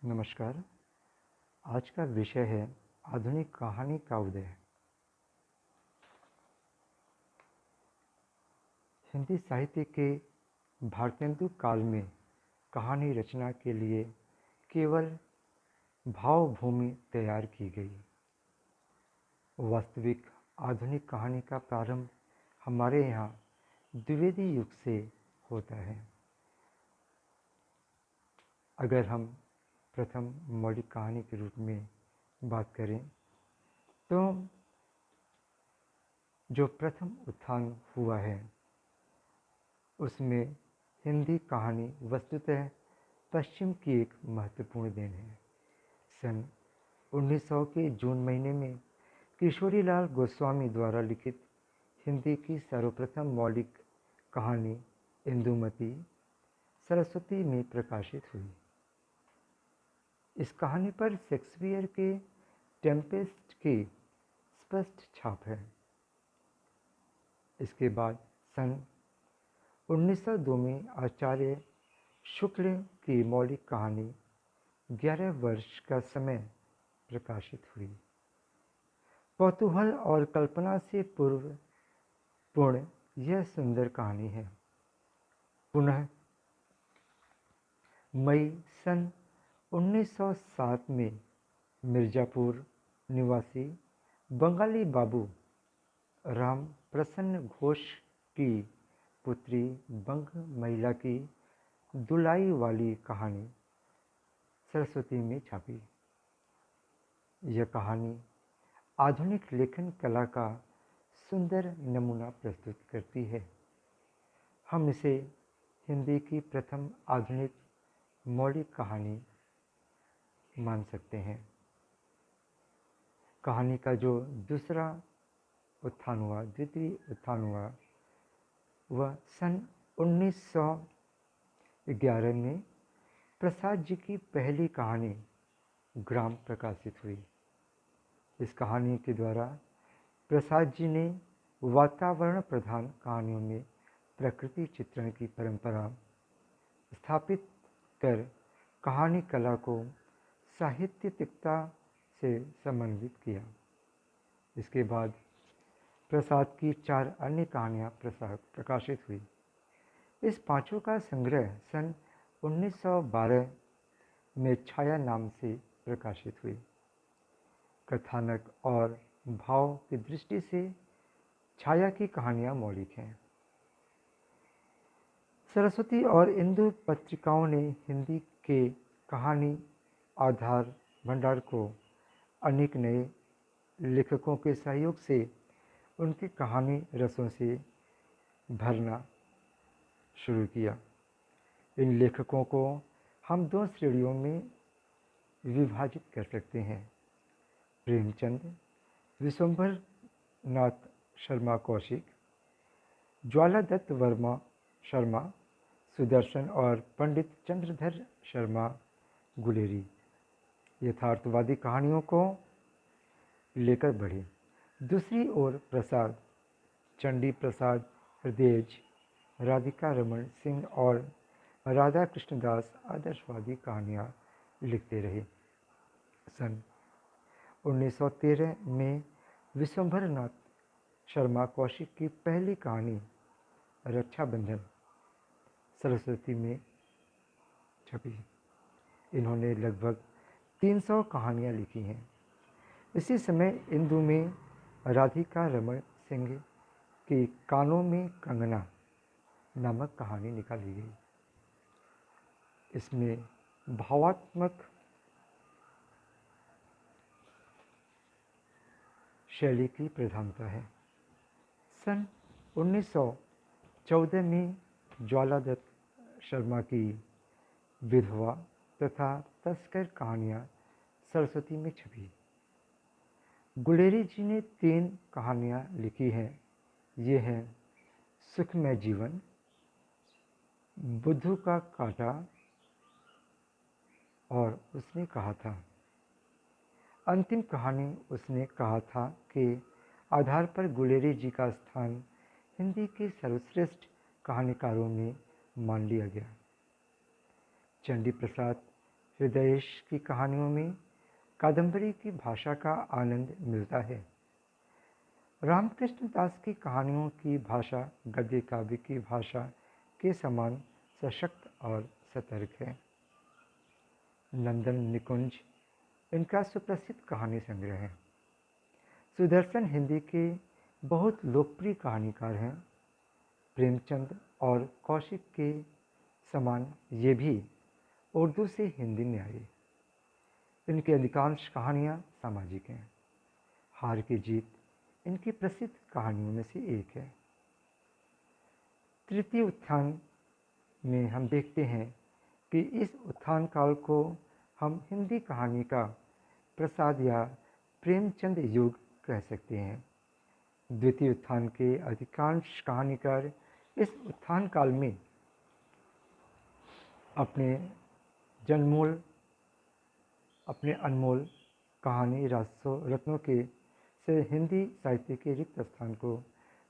नमस्कार। आज का विषय है आधुनिक कहानी का उदय। हिंदी साहित्य के भारतेंदु काल में कहानी रचना के लिए केवल भावभूमि तैयार की गई। वास्तविक आधुनिक कहानी का प्रारंभ हमारे यहाँ द्विवेदी युग से होता है। अगर हम प्रथम मौलिक कहानी के रूप में बात करें तो जो प्रथम उत्थान हुआ है उसमें हिंदी कहानी वस्तुतः पश्चिम की एक महत्वपूर्ण देन है। सन 1900 के जून महीने में किशोरीलाल गोस्वामी द्वारा लिखित हिंदी की सर्वप्रथम मौलिक कहानी इंदुमती सरस्वती में प्रकाशित हुई। इस कहानी पर शेक्सपियर के टेम्पेस्ट की स्पष्ट छाप है। इसके बाद सन 1902 में आचार्य शुक्ल की मौलिक कहानी 11 वर्ष का समय प्रकाशित हुई। कौतूहल और कल्पना से पूर्ण यह सुंदर कहानी है। पुनः मई सन 1907 में मिर्जापुर निवासी बंगाली बाबू राम प्रसन्न घोष की पुत्री बंग महिला की दुलाई वाली कहानी सरस्वती में छपी। यह कहानी आधुनिक लेखन कला का सुंदर नमूना प्रस्तुत करती है। हम इसे हिंदी की प्रथम आधुनिक मौलिक कहानी मान सकते हैं। कहानी का जो द्वितीय उत्थान हुआ वह सन 1911 में प्रसाद जी की पहली कहानी ग्राम प्रकाशित हुई। इस कहानी के द्वारा प्रसाद जी ने वातावरण प्रधान कहानियों में प्रकृति चित्रण की परंपरा स्थापित कर कहानी कला को साहित्यिकता से समन्वित किया। इसके बाद प्रसाद की 4 अन्य कहानियाँ प्रकाशित हुई। इस पांचों का संग्रह सन 1912 में छाया नाम से प्रकाशित हुई। कथानक और भाव की दृष्टि से छाया की कहानियाँ मौलिक हैं। सरस्वती और इंदु पत्रिकाओं ने हिंदी के कहानी आधार भंडार को अनेक नए लेखकों के सहयोग से उनकी कहानी रसों से भरना शुरू किया। इन लेखकों को हम 2 श्रेणियों में विभाजित कर सकते हैं। प्रेमचंद, विश्वंभर नाथ शर्मा कौशिक, ज्वालादत्त वर्मा शर्मा सुदर्शन और पंडित चंद्रधर शर्मा गुलेरी यथार्थवादी कहानियों को लेकर बढ़े। दूसरी ओर प्रसाद, चंडी प्रसाद हृदयेज, राधिका रमन सिंह और राधा कृष्णदास आदर्शवादी कहानियाँ लिखते रहे। सन 1913 में विश्वंभर नाथ शर्मा कौशिक की पहली कहानी रक्षाबंधन सरस्वती में छपी। इन्होंने लगभग 300 कहानियाँ लिखी हैं। इसी समय इंदु में राधिका रमन सिंह की कानों में कंगना नामक कहानी निकाली गई। इसमें भावात्मक शैली की प्रधानता है। सन 1914 में ज्वालादत्त शर्मा की विधवा तथा तस्कर कहानियाँ सरस्वती में छपी। गुलेरी जी ने 3 कहानियाँ लिखी हैं। ये हैं सुखमय जीवन, बुद्धू का कांटा और उसने कहा था। अंतिम कहानी उसने कहा था के आधार पर गुलेरी जी का स्थान हिंदी के सर्वश्रेष्ठ कहानीकारों में मान लिया गया। चंडी प्रसाद हृदयेश की कहानियों में कादम्बरी की भाषा का आनंद मिलता है। रामकृष्ण दास की कहानियों की भाषा गद्य काव्य की भाषा के समान सशक्त और सतर्क है। नंदन निकुंज इनका सुप्रसिद्ध कहानी संग्रह है। सुदर्शन हिंदी के बहुत लोकप्रिय कहानीकार हैं। प्रेमचंद और कौशिक के समान ये भी उर्दू से हिंदी में आए। इनकी अधिकांश कहानियाँ सामाजिक हैं। हार की जीत इनकी प्रसिद्ध कहानियों में से एक है। तृतीय उत्थान में हम देखते हैं कि इस उत्थान काल को हम हिंदी कहानी का प्रसाद या प्रेमचंद युग कह सकते हैं। द्वितीय उत्थान के अधिकांश कहानीकार इस उत्थान काल में अपने अनमोल कहानी रत्नों के से हिंदी साहित्य के रिक्त स्थान को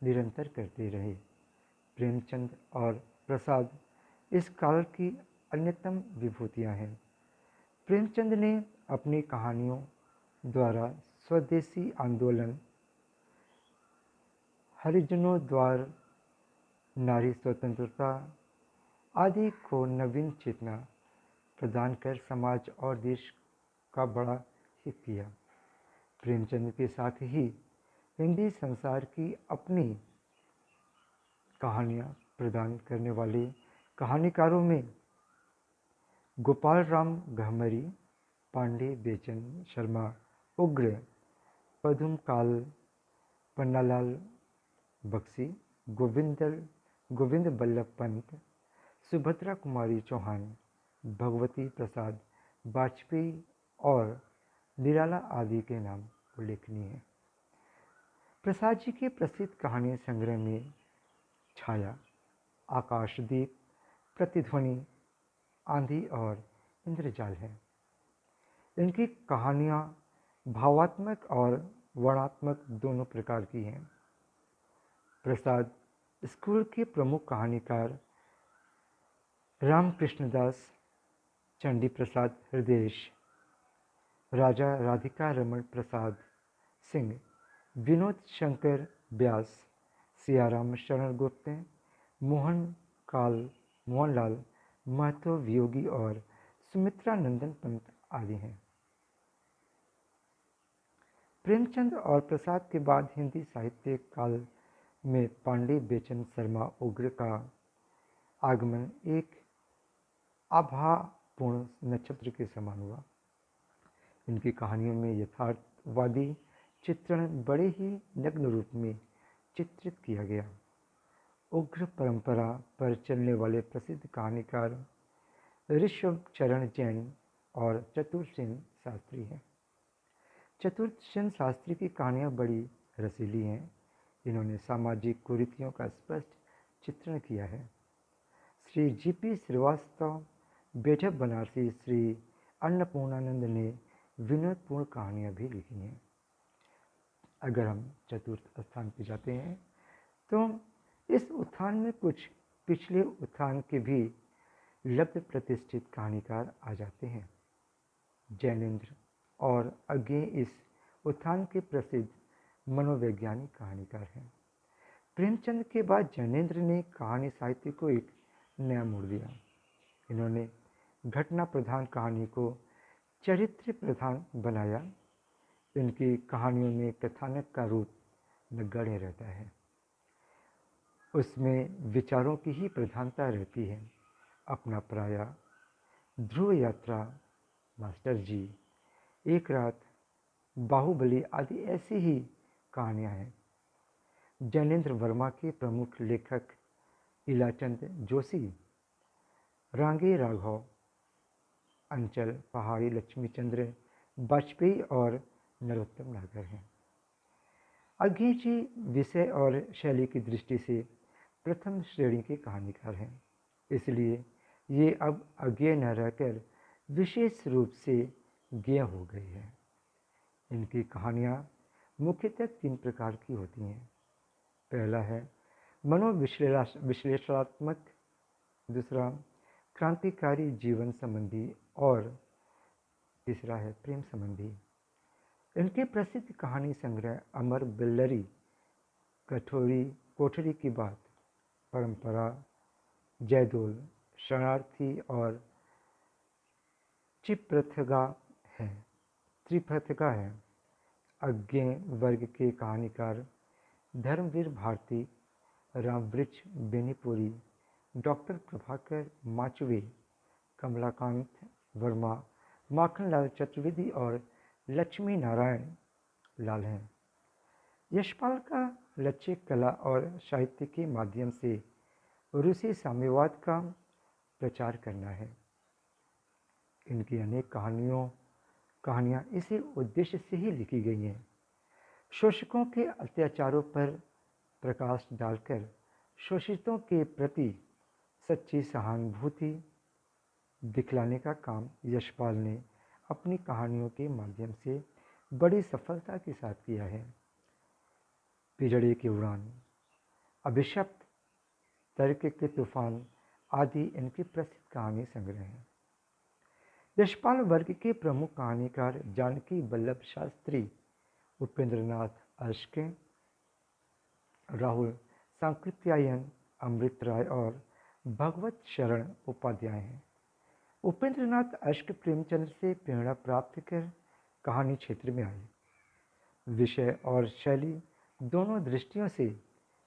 निरंतर करते रहे। प्रेमचंद और प्रसाद इस काल की अन्यतम विभूतियाँ हैं। प्रेमचंद ने अपनी कहानियों द्वारा स्वदेशी आंदोलन, हरिजनों द्वारा नारी स्वतंत्रता आदि को नवीन चेतना प्रदान कर समाज और देश का बड़ा हित किया। प्रेमचंद के साथ ही हिंदी संसार की अपनी कहानियाँ प्रदान करने वाले कहानीकारों में गोपाल राम गहमरी, पांडे बेचन शर्मा उग्र, पदुमकाल पन्नालाल बख्शी, गोविंद बल्लभ पंत, सुभद्रा कुमारी चौहान, भगवती प्रसाद वाजपेयी और निराला आदि के नाम उल्लेखनीय हैं। प्रसाद जी के प्रसिद्ध कहानी संग्रह में छाया, आकाशदीप, प्रतिध्वनि, आंधी और इंद्रजाल है। इनकी कहानियाँ भावात्मक और वर्णनात्मक दोनों प्रकार की हैं। प्रसाद स्कूल के प्रमुख कहानीकार रामकृष्ण दास, चंडी प्रसाद हृदयेश, राजा राधिका रमन प्रसाद सिंह, विनोद शंकर व्यास, सियाराम शरण गुप्त, मोहनलाल महतो वियोगी और सुमित्रा नंदन पंत आदि हैं। प्रेमचंद और प्रसाद के बाद हिंदी साहित्य काल में पांडे बेचन शर्मा उग्र का आगमन एक आभापूर्ण नक्षत्र के समान हुआ। इनकी कहानियों में यथार्थवादी चित्रण बड़े ही नग्न रूप में चित्रित किया गया। उग्र परंपरा पर चलने वाले प्रसिद्ध कहानीकार ऋषभ चरण जैन और चतुरसेन शास्त्री हैं। चतुरसेन शास्त्री की कहानियाँ बड़ी रसीली हैं। इन्होंने सामाजिक कुरीतियों का स्पष्ट चित्रण किया है। श्री जी.पी. श्रीवास्तव, बैठक बनारसी, श्री अन्नपूर्णानंद ने विनोदपूर्ण कहानियाँ भी लिखी हैं। अगर हम चतुर्थ स्थान पर जाते हैं तो इस उत्थान में कुछ पिछले उत्थान के भी लब्ध प्रतिष्ठित कहानीकार आ जाते हैं। जैनेन्द्र और अज्ञेय इस उत्थान के प्रसिद्ध मनोवैज्ञानिक कहानीकार हैं। प्रेमचंद के बाद जैनेन्द्र ने कहानी साहित्य को एक नया मोड़ दिया। इन्होंने घटना प्रधान कहानी को चरित्र प्रधान बनाया। इनकी कहानियों में कथानक का रूप नगण्य रहता है। उसमें विचारों की ही प्रधानता रहती है। अपना पराया, ध्रुव यात्रा, मास्टर जी, एक रात, बाहुबली आदि ऐसी ही कहानियाँ हैं। जैनेन्द्र वर्मा के प्रमुख लेखक इलाचंद जोशी, रांगे राघव, अंचल पहाड़ी, लक्ष्मीचंद्र वाजपेयी और नरोत्तम नागर हैं। अज्ञेय जी विषय और शैली की दृष्टि से प्रथम श्रेणी के कहानीकार हैं। इसलिए ये अब अज्ञेय न रहकर विशेष रूप से ज्ञेय हो गई है। इनकी कहानियाँ मुख्यतः 3 प्रकार की होती हैं। पहला है मनोविश्लेषणात्मक, दूसरा क्रांतिकारी जीवन संबंधी और तीसरा है प्रेम संबंधी। इनके प्रसिद्ध कहानी संग्रह अमर बिल्लरी, कोठरी की बात, परंपरा, जयदोल, शरणार्थी और त्रिपथगा है। अज्ञे वर्ग के कहानीकार धर्मवीर भारती, रामवृक्ष बेनीपुरी, डॉक्टर प्रभाकर माचवे, कमलाकांत वर्मा, माखनलाल चतुर्वेदी और लक्ष्मी नारायण लाल हैं। यशपाल का लक्ष्य कला और साहित्य के माध्यम से रूसी साम्यवाद का प्रचार करना है। इनकी अनेक कहानियाँ इसी उद्देश्य से ही लिखी गई हैं। शोषकों के अत्याचारों पर प्रकाश डालकर शोषितों के प्रति सच्ची सहानुभूति दिखलाने का काम यशपाल ने अपनी कहानियों के माध्यम से बड़ी सफलता के साथ किया है। पिजड़े की उड़ान, अभिशप्त, तर्क के तूफान आदि इनके प्रसिद्ध कहानी संग्रह हैं। यशपाल वर्ग के प्रमुख कहानीकार जानकी वल्लभ शास्त्री, उपेंद्रनाथ अश्के, राहुल सांकृत्यायन, अमृत राय और भगवत शरण उपाध्याय हैं। उपेंद्रनाथ अश्क प्रेमचंद से प्रेरणा प्राप्त कर कहानी क्षेत्र में आए। विषय और शैली दोनों दृष्टियों से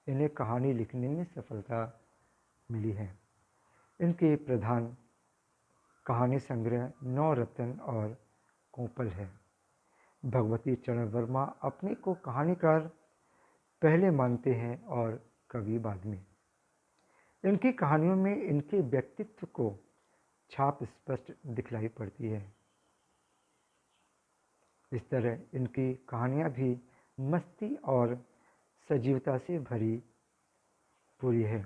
इन्हें कहानी लिखने में सफलता मिली है। इनके प्रधान कहानी संग्रह नवरत्न और कोपल है। भगवती चरण वर्मा अपने को कहानीकार पहले मानते हैं और कवि बाद में। इनकी कहानियों में इनके व्यक्तित्व को छाप स्पष्ट दिखलाई पड़ती है। इस तरह इनकी कहानियाँ भी मस्ती और सजीवता से भरी पूरी है।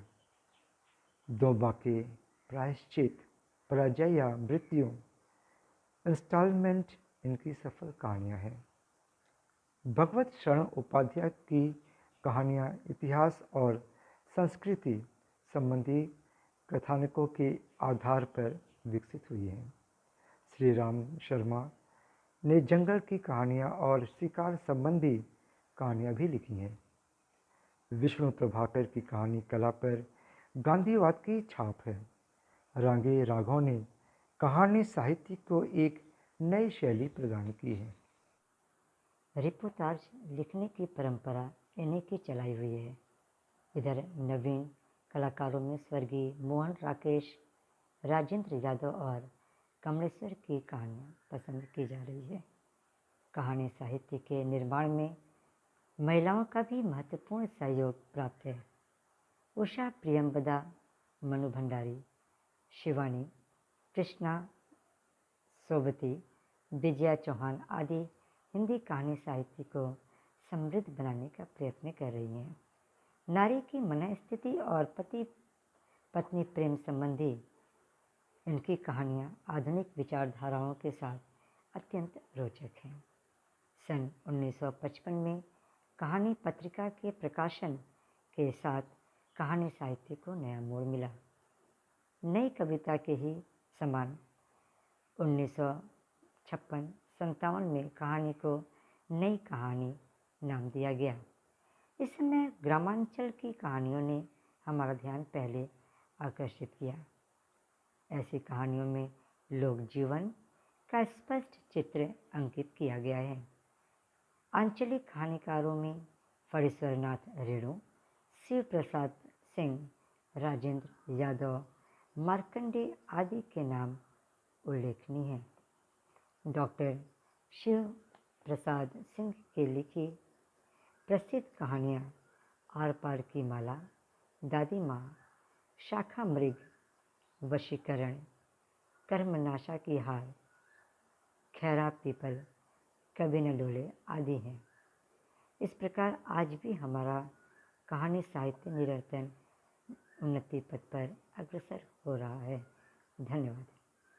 दो बाके, प्रायश्चित, पराजय या मृत्यु, इंस्टॉलमेंट इनकी सफल कहानियाँ हैं। भगवत शरण उपाध्याय की कहानियाँ इतिहास और संस्कृति संबंधी कथानकों के आधार पर विकसित हुई हैं। श्री राम शर्मा ने जंगल की कहानियाँ और शिकार संबंधी कहानियाँ भी लिखी हैं। विष्णु प्रभाकर की कहानी कला पर गांधीवाद की छाप है। रांगे राघव ने कहानी साहित्य को एक नई शैली प्रदान की है। रिपोर्टाज लिखने की परंपरा इन्हीं की चलाई हुई है। इधर नवीन कलाकारों में स्वर्गीय मोहन राकेश, राजेंद्र यादव और कमलेश्वर की कहानियाँ पसंद की जा रही है। कहानी साहित्य के निर्माण में महिलाओं का भी महत्वपूर्ण सहयोग प्राप्त है। उषा प्रियंवदा, मनु भंडारी, शिवानी, कृष्णा सोबती, विजया चौहान आदि हिंदी कहानी साहित्य को समृद्ध बनाने का प्रयत्न कर रही हैं। नारी की मनस्थिति और पति पत्नी प्रेम संबंधी इनकी कहानियाँ आधुनिक विचारधाराओं के साथ अत्यंत रोचक हैं। सन 1955 में कहानी पत्रिका के प्रकाशन के साथ कहानी साहित्य को नया मोड़ मिला। नई कविता के ही समान 1956-57 में कहानी को नई कहानी नाम दिया गया। इस समय ग्रामांचल की कहानियों ने हमारा ध्यान पहले आकर्षित किया। ऐसी कहानियों में लोक जीवन का स्पष्ट चित्र अंकित किया गया है। आंचलिक कहानीकारों में फणीश्वरनाथ रेणु, शिव प्रसाद सिंह, राजेंद्र यादव, मार्कंडेय आदि के नाम उल्लेखनीय हैं। डॉक्टर शिव प्रसाद सिंह की लिखी प्रसिद्ध कहानियाँ आर पार की माला, दादी माँ, शाखा मृग, वशीकरण, कर्मनाशा की हार, खैरा पीपल, कभी न डोले आदि हैं। इस प्रकार आज भी हमारा कहानी साहित्य निरंतर उन्नति पथ पर अग्रसर हो रहा है। धन्यवाद।